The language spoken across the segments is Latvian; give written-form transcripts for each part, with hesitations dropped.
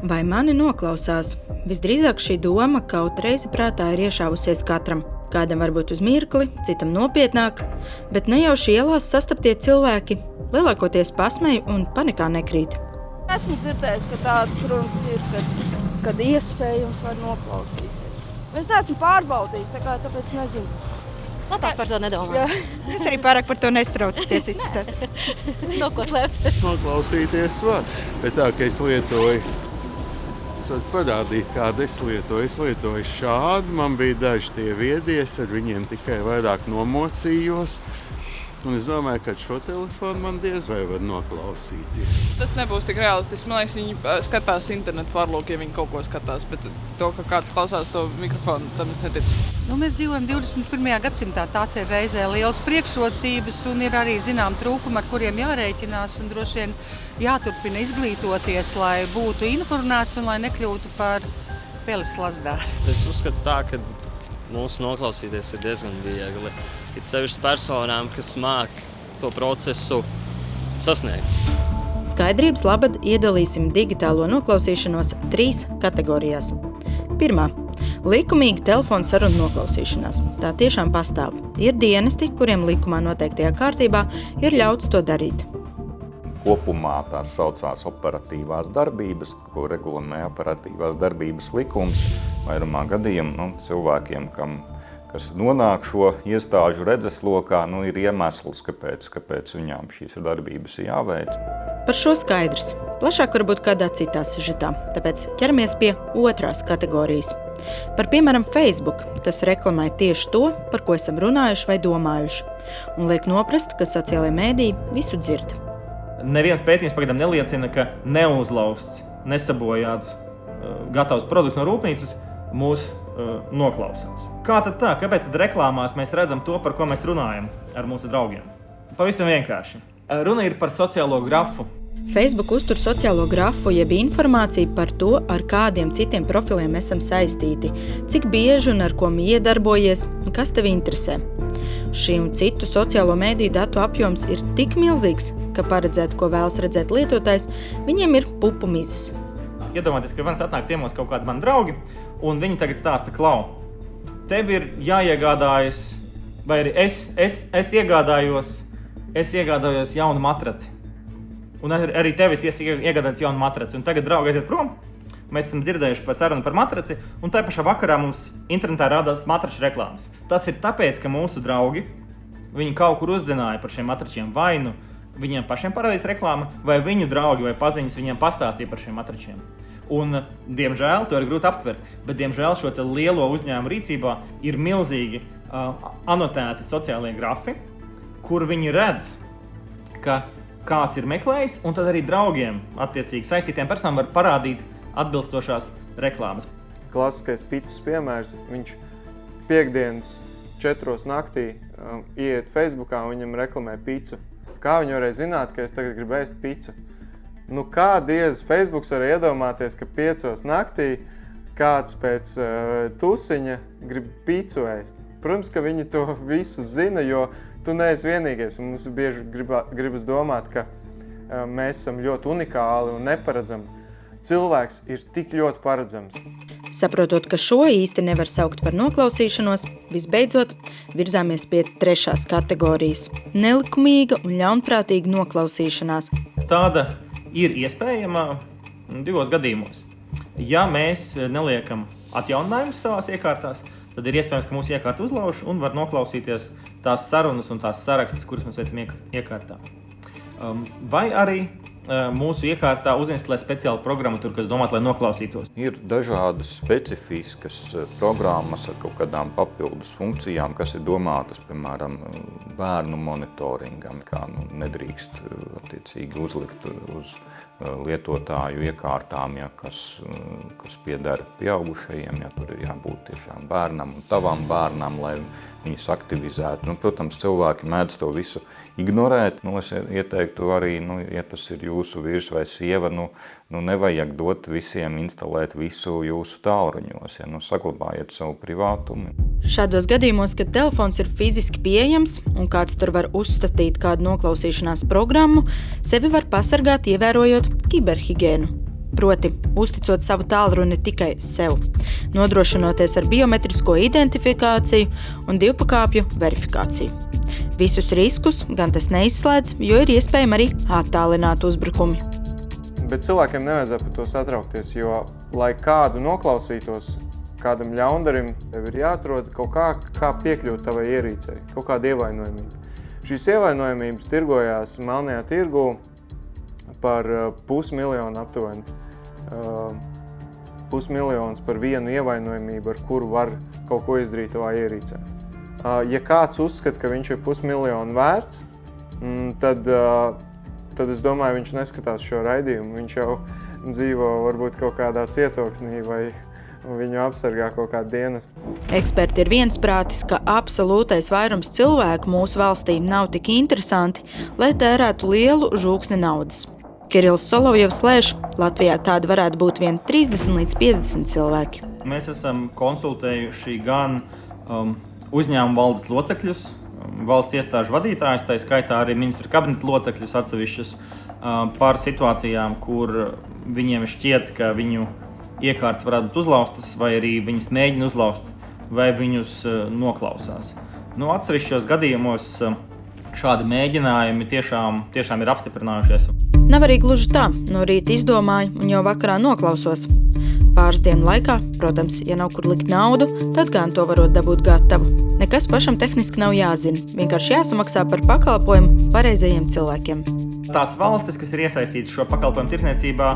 Vai mani noklausās? Visdrīzāk šī doma kaut reizi prātā ir iešāvusies katram. Kādam varbūt uz mirkli, citam nopietnāk, bet nejauši ielās sastaptie cilvēki lielākoties pasmej un panikā nekrīt. Esmu dzirdējis, ka tādas runas ir, kad iespējams var noklausīties. Es neesmu pārbaudījis, tāpēc nezinu. Labāk par to nedomāju. Es arī pārāk par to nestraucaties izskatās. No ko slēpt? Noklausīties var, bet tā, ka es lietoju, es varu parādīt, kādu es lietoju. Es lietoju šādu, man bija daži tie viedies, ar viņiem tikai vairāk nomocījos. Un es domāju, ka šo telefonu man diez vai var noklausīties. Tas nebūs tik realistiski. Man liekas, viņi skatās internetu pārlūku, ja viņi kaut ko skatās, bet to, ka kāds klausās to mikrofonu, tam es neticu. Mēs dzīvojam 21. gadsimtā. Tās ir reizē liels priekšrocības un ir arī zinām trūkumi, ar kuriem jārēķinās un droši vien jāturpina izglītoties, lai būtu informēts un lai nekļūtu par peles slazdā. Es uzskatu tā, ka mūsu noklausīties ir diezgan viegli. It sevišķi personām, kas māk to procesu sasniegt. Skaidrības labad iedalīsim digitālo noklausīšanos 3 kategorijās. Pirmā – likumīga telefona sarunu noklausīšanās. Tā tiešām pastāv. Ir dienesti, kuriem likumā noteiktajā kārtībā ir ļauts to darīt. Kopumā tās saucās operatīvās darbības, ko regulē operatīvās darbības likums. Vairumā gadījumu cilvēkiem, kas nonāk šo iestāžu redzeslokā, ir iemesls, kāpēc viņām šīs darbības ir jāveic. Par šo skaidrs. Plašāk varbūt kādā citā sižetā, tāpēc ķeramies pie otrās kategorijas. Par piemēram Facebook, kas reklamē tieši to, par ko esam runājuši vai domājuši, un liek noprast, ka sociālajie mēdīji visu dzird. Neviens pētījums pagaidām neliecina, ka neuzlausts, nesabojāts, gatavs produkts no rūpnīcas mūs noklausās. Kā tad tā? Kāpēc tad reklāmās mēs redzam to, par ko mēs runājam ar mūsu draugiem? Pavisam vienkārši. Runa ir par sociālo grafu. Facebook uztur sociālo grafu, jeb informāciju par to, ar kādiem citiem profiliem esam saistīti, cik bieži un ar ko iedarbojies, kas tevi interesē. Šī un citu sociālo mēdīju datu apjoms ir tik milzīgs, ka paredzēt, ko vēlas redzēt lietotājs, viņiem ir pupu mizas. Iedomājieties, ka manis atnāk ciemos kaut kādi mani draugi, un viņi tagad stāsta, klau, tev ir jāiegādājas, vai arī es iegādājos jaunu matraci. Un arī tev es iegādājos jaunu matraci. Un tagad draugi aiziet prom, mēs esam dzirdējuši par sarunu par matraci, un tā pašā vakarā mums internetā rādās matraču reklāmas. Tas ir tāpēc, ka mūsu draugi, viņi kaut kur uzzināja par šiem matračiem, vai nu viņiem pašiem parādīs reklāma, vai viņu draugi vai paziņas viņiem pastāstīja par šiem matračiem. Un, diemžēl, to ir grūti aptvert, bet, diemžēl, šo te lielo uzņēmumu rīcībā ir milzīgi anotēti sociālie grafi, kur viņi redz, ka kāds ir meklējis, un tad arī draugiem, attiecīgi saistītiem personām, var parādīt atbilstošās reklāmas. Klasiskais pizzas piemērs, viņš piektdienas 4 naktī ieiet Facebookā un viņam reklamē pizzu. Kā viņi varēja zināt, ka es tagad gribu ēst pizzu? Kā diez Facebooks var iedomāties, ka 5 naktī kāds pēc tusiņa grib pizzu ēst? Protams, ka viņi to visu zina, jo tu neesi vienīgais. Mums bieži gribas domāt, ka mēs esam ļoti unikāli un neparedzami. Cilvēks ir tik ļoti paredzams. Saprotot, ka šo īsti nevar saukt par noklausīšanos, visbeidzot virzāmies pie 3. kategorijas – nelikumīga un ļaunprātīga noklausīšanās. Tāda ir iespējama 2 gadījumos. Ja mēs neliekam atjauninājumus savās iekārtās, tad ir iespējams, ka mūsu iekārta uzlauž un var noklausīties tās sarunas un tās sarakstas, kuras mēs veicam iekārtā. Vai arī mūsu iekārtā uzinstalē speciālu programmatūru, kas domāta, lai noklausītos. Ir dažādas specifiskas programmas ar kaut kādām papildus funkcijām, kas ir domātas, piemēram, bērnu monitoringam, kā nedrīkst attiecīgi uzlikt uz lietotāju iekārtām, kas pieder pieaugušajiem, tur ir jābūt tiešām bērnam un tavam bērnam, lai viņus aktivizētu. Protams, cilvēki mēdz to visu ignorēt. Es ieteiktu arī, ja tas ir jūsu vīrs vai sieva, nevajag dot visiem instalēt visu jūsu tālruņos. Saglabājiet savu privātumu. Šādos gadījumos, kad telefons ir fiziski pieejams un kāds tur var uzstatīt kādu noklausīšanās programmu, sevi var pasargāt, ievērojot kiberhigiēnu. proti uzticot savu tālruni tikai sev, nodrošinoties ar biometrisko identifikāciju un divpakāpju verifikāciju. Visus riskus gan tas neizslēdz, jo ir iespējami arī attālināt uzbrukumi. Bet cilvēkiem nevajadzētu par to satraukties, jo, lai kādu noklausītos, kādam ļaundarim, tev ir jāatrod kaut kā piekļūt tavai ierīcei, kaut kāda ievainojamība. Šīs ievainojamības tirgojās melnajā tirgū par 500 000 aptuveni. 500 000 par vienu ievainojamību, ar kuru var kaut ko izdarīt tavā ierīcē. Ja kāds uzskata, ka viņš ir 500 000 vērts, tad es domāju, viņš neskatās šo raidījumu. Viņš jau dzīvo varbūt kaut kādā cietoksnī vai viņu apsargā kaut kāda dienesta. Eksperti ir viensprātis, ka absolūtais vairums cilvēku mūsu valstī nav tik interesanti, lai tērētu lielu žūksni naudas. Kirills Solovjovs lēš, Latvijā tādi varētu būt vien 30 līdz 50 cilvēki. Mēs esam konsultējuši gan uzņēmumu valdes locekļus, valsts iestāžu vadītājus, tā skaitā arī ministru kabineta locekļus atsevišķus par situācijām, kur viņiem šķiet, ka viņu iekārtas varētu būt uzlaustas, vai arī viņas mēģina uzlauzt, vai viņus noklausās. Atsevišķos gadījumos šādi mēģinājumi tiešām ir apstiprinājušies. Nav arī gluži tā, no rīta izdomāju un jau vakarā noklausos. Pāris dienu laikā, protams, ja nav kur likt naudu, tad gan to varot dabūt gatavu. Nekas pašam tehniski nav jāzina, vienkārši jāsamaksā par pakalpojumu pareizajiem cilvēkiem. Tās valstis, kas ir iesaistītas šo pakalpojumu tirdzniecībā,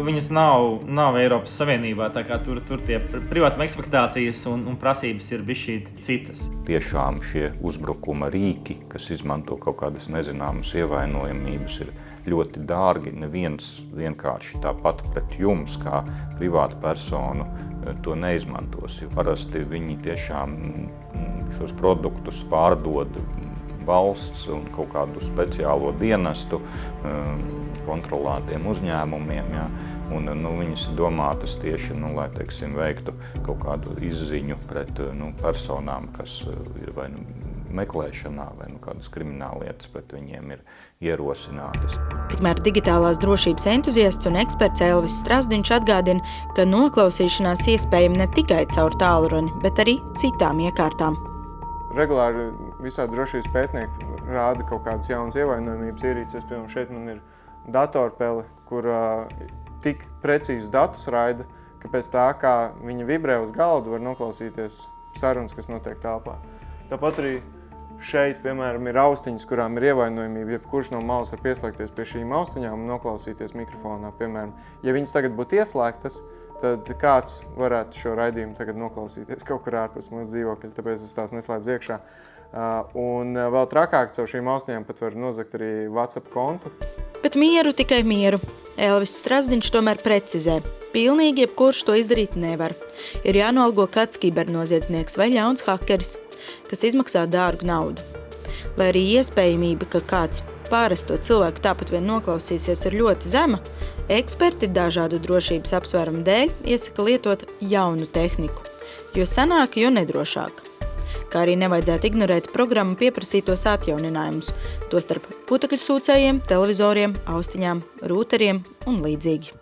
viņas nav Eiropas Savienībā, tā kā tur tie privātuma ekspektācijas un prasības ir bišķīt citas. Tiešām šie uzbrukuma rīki, kas izmanto kaut kādas nezināmas ievainojamības, ir ļoti dārgi. Neviens vienkārši tāpat pret jums, kā privāta personu, to neizmantos. Parasti viņi tiešām šos produktus pārdod valsts un kaut kādu speciālo dienestu kontrolētiem uzņēmumiem. Ja? Un, viņas ir domātas tieši, lai veiktu kaut kādu izziņu pret personām, kas ir vai meklēšanā, vai kādas krimināllietas pret viņiem ir ierosinātas. Tikmēr digitālās drošības entuziasts un eksperts Elvis Strazdiņš atgādina, ka noklausīšanās iespējama ne tikai caur tālruni, bet arī citām iekārtām. Regulāri visādi drošības pētnieki rāda kaut kādas jaunas ievainojamības ierīces. Piemēram, šeit man ir datorpele, kur tik precīzus datus raida, ka pēc tā, kā viņa vibrē uz galdu, var noklausīties sarunas, kas notiek telpā. Tāpat arī šeit, piemēram, ir austiņas, kurām ir ievainojamība. Jebkurš no malas var pieslēgties pie šīm austiņām un noklausīties mikrofonā. Piemēram, ja viņas tagad būtu ieslēgtas, tad kāds varētu šo raidījumu tagad noklausīties kaut kur ārpus mūsu dzīvokļa, tāpēc es tās neslēdzu iekšā. Un vēl trakāk caur šīm austiņām pat var nozagt arī WhatsApp kontu. Bet mieru, tikai mieru. Elvis Strazdiņš tomēr precizē. Pilnīgi jebkurš to izdarīt nevar. Ir jānolgo kāds kibernoziedznieks vai ļauns hakeris, kas izmaksā dārgu naudu. Lai arī iespējamība, ka kāds pāresto cilvēku tāpat vien noklausīsies, ir ļoti zema, eksperti dažādu drošības apsvērumu dēļ iesaka lietot jaunu tehniku, jo senāk, jo nedrošāk. Kā arī nevajadzētu ignorēt programmu pieprasītos atjauninājumus, tostarp putekļu sūcējiem, televizoriem, austiņām, rūteriem un līdzīgi.